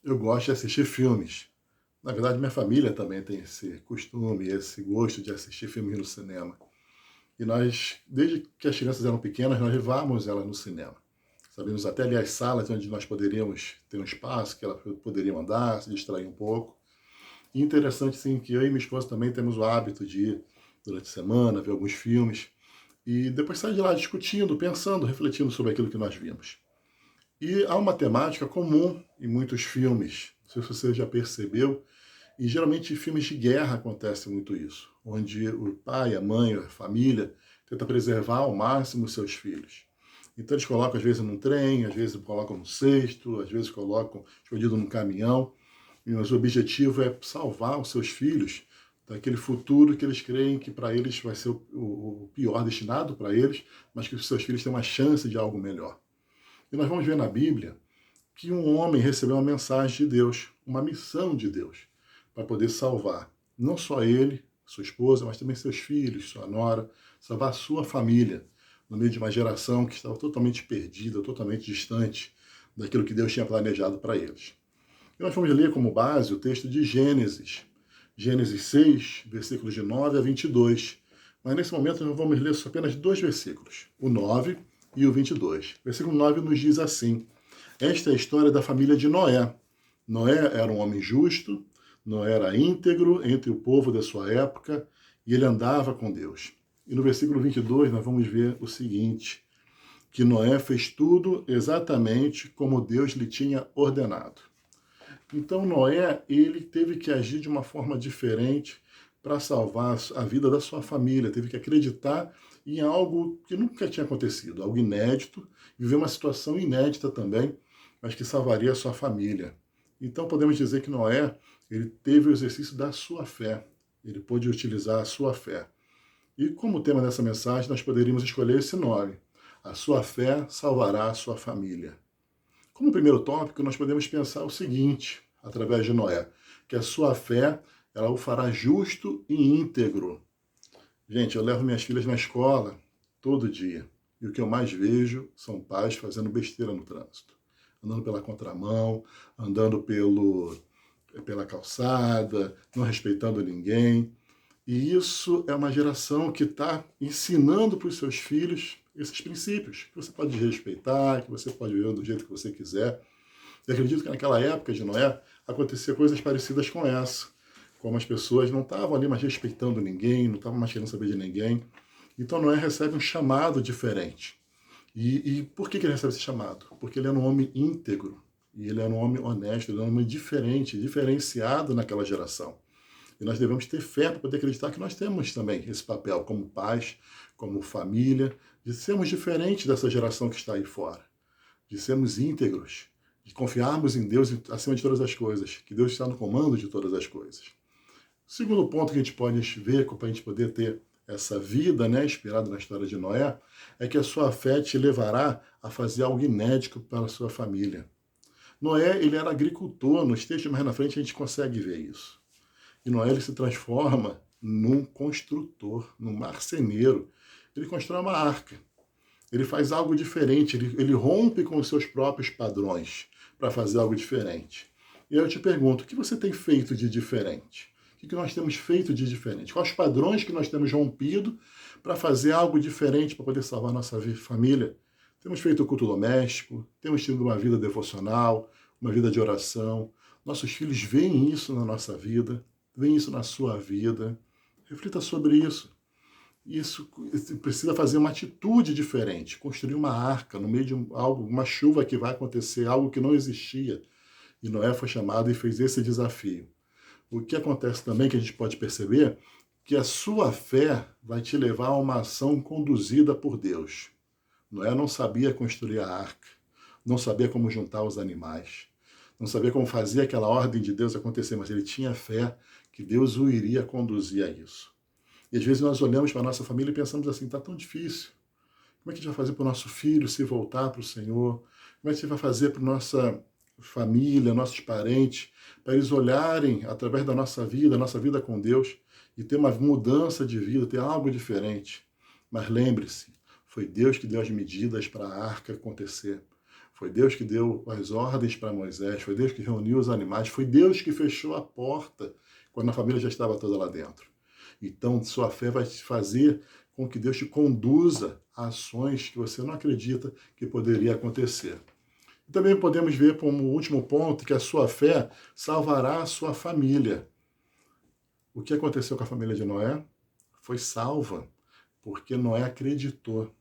Eu gosto de assistir filmes. Na verdade, minha família também tem esse costume, esse gosto de assistir filmes no cinema. E nós, desde que as crianças eram pequenas, nós levávamos elas no cinema. Sabemos até ali as salas onde nós poderíamos ter um espaço que elas poderiam andar, se distrair um pouco. E interessante, sim, que eu e minha esposa também temos o hábito de ir durante a semana, ver alguns filmes, e depois sair de lá discutindo, pensando, refletindo sobre aquilo que nós vimos. E há uma temática comum em muitos filmes, não sei se você já percebeu, e geralmente em filmes de guerra acontece muito isso, onde o pai, a mãe, a família tenta preservar ao máximo os seus filhos. Então eles colocam às vezes num trem, às vezes colocam no cesto, às vezes colocam escondido num caminhão, mas o objetivo é salvar os seus filhos daquele futuro que eles creem que para eles vai ser o pior destinado para eles, mas que os seus filhos têm uma chance de algo melhor. E nós vamos ver na Bíblia que um homem recebeu uma mensagem de Deus, uma missão de Deus, para poder salvar não só ele, sua esposa, mas também seus filhos, sua nora, salvar a sua família, no meio de uma geração que estava totalmente perdida, totalmente distante daquilo que Deus tinha planejado para eles. E nós vamos ler como base o texto de Gênesis, Gênesis 6, versículos de 9 a 22. Mas nesse momento nós vamos ler só apenas dois versículos, o 9 e o 22. Versículo 9 nos diz assim: esta é a história da família de Noé. Noé era um homem justo, Noé era íntegro entre o povo da sua época e ele andava com Deus. E no versículo 22 nós vamos ver o seguinte, que Noé fez tudo exatamente como Deus lhe tinha ordenado. Então Noé, ele teve que agir de uma forma diferente para salvar a vida da sua família, teve que acreditar em algo que nunca tinha acontecido, algo inédito, viver uma situação inédita também, mas que salvaria a sua família. Então podemos dizer que Noé, ele teve o exercício da sua fé, ele pôde utilizar a sua fé. E como tema dessa mensagem, nós poderíamos escolher esse nome: a sua fé salvará a sua família. Como primeiro tópico, nós podemos pensar o seguinte, através de Noé, que a sua fé, ela o fará justo e íntegro. Gente, eu levo minhas filhas na escola todo dia, e o que eu mais vejo são pais fazendo besteira no trânsito. Andando pela contramão, andando pela calçada, não respeitando ninguém. E isso é uma geração que está ensinando para os seus filhos esses princípios, que você pode respeitar, que você pode viver do jeito que você quiser. E acredito que naquela época de Noé acontecia coisas parecidas com essa, como as pessoas não estavam ali mais respeitando ninguém, não estavam mais querendo saber de ninguém. Então Noé recebe um chamado diferente. E por que ele recebe esse chamado? Porque ele era um homem íntegro, e ele era um homem honesto, ele era um homem diferente, diferenciado naquela geração. E nós devemos ter fé para poder acreditar que nós temos também esse papel como pais, como família, de sermos diferentes dessa geração que está aí fora, de sermos íntegros, de confiarmos em Deus acima de todas as coisas, que Deus está no comando de todas as coisas. O segundo ponto que a gente pode ver para a gente poder ter essa vida, né, inspirada na história de Noé, é que a sua fé te levará a fazer algo inédito para a sua família. Noé, ele era agricultor, nos textos mais na frente a gente consegue ver isso. E Noé ele se transforma num construtor, num marceneiro. Ele constrói uma arca. Ele faz algo diferente, ele rompe com os seus próprios padrões para fazer algo diferente. E aí eu te pergunto, o que você tem feito de diferente? O que nós temos feito de diferente? Quais os padrões que nós temos rompido para fazer algo diferente para poder salvar nossa família? Temos feito o culto doméstico, temos tido uma vida devocional, uma vida de oração. Nossos filhos veem isso na nossa vida, veem isso na sua vida. Reflita sobre isso. Isso precisa fazer uma atitude diferente, construir uma arca no meio de algo, uma chuva que vai acontecer, algo que não existia. E Noé foi chamado e fez esse desafio. O que acontece também, que a gente pode perceber, que a sua fé vai te levar a uma ação conduzida por Deus. Noé não sabia construir a arca, não sabia como juntar os animais, não sabia como fazer aquela ordem de Deus acontecer, mas ele tinha fé que Deus o iria conduzir a isso. E às vezes nós olhamos para a nossa família e pensamos assim, está tão difícil. Como é que a gente vai fazer para o nosso filho se voltar para o Senhor? Como é que a gente vai fazer para a nossa família, nossos parentes, para eles olharem através da nossa vida com Deus, e ter uma mudança de vida, ter algo diferente. Mas lembre-se, foi Deus que deu as medidas para a arca acontecer. Foi Deus que deu as ordens para Moisés, foi Deus que reuniu os animais, foi Deus que fechou a porta quando a família já estava toda lá dentro. Então, sua fé vai te fazer com que Deus te conduza a ações que você não acredita que poderia acontecer. E também podemos ver como último ponto que a sua fé salvará a sua família. O que aconteceu com a família de Noé? Foi salva, porque Noé acreditou.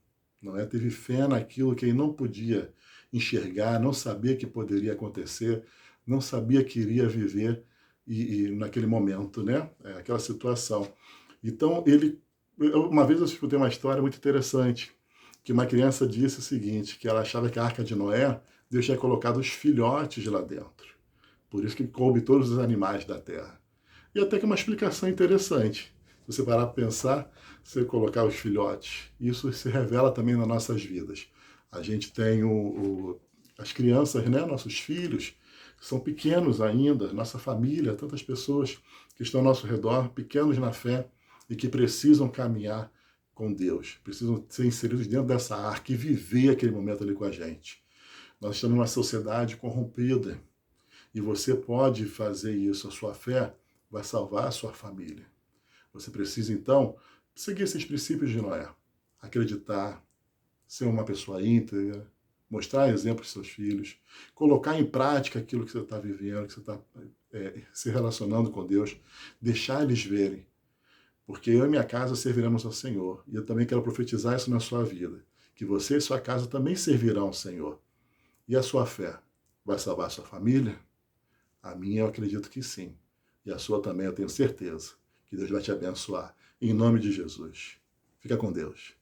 Noé teve fé naquilo que ele não podia enxergar, não sabia que poderia acontecer, não sabia que iria viver e naquele momento, né? Aquela situação. Então, uma vez eu escutei uma história muito interessante, que uma criança disse o seguinte, que ela achava que a Arca de Noé, Deus tinha colocado os filhotes lá dentro. Por isso que coube todos os animais da terra. E até que uma explicação interessante. Se você parar para pensar, você colocar os filhotes, isso se revela também nas nossas vidas. A gente tem as crianças, né, nossos filhos, que são pequenos ainda, nossa família, tantas pessoas que estão ao nosso redor, pequenos na fé e que precisam caminhar com Deus, precisam ser inseridos dentro dessa arca e viver aquele momento ali com a gente. Nós estamos numa sociedade corrompida e você pode fazer isso, a sua fé vai salvar a sua família. Você precisa, então, seguir esses princípios de Noé. Acreditar, ser uma pessoa íntegra, mostrar exemplo aos seus filhos, colocar em prática aquilo que você está vivendo, que você está se relacionando com Deus, deixar eles verem. Porque eu e minha casa serviremos ao Senhor. E eu também quero profetizar isso na sua vida. Que você e sua casa também servirão ao Senhor. E a sua fé vai salvar a sua família? A minha eu acredito que sim. E a sua também eu tenho certeza. Que Deus vai te abençoar. Em nome de Jesus. Fica com Deus.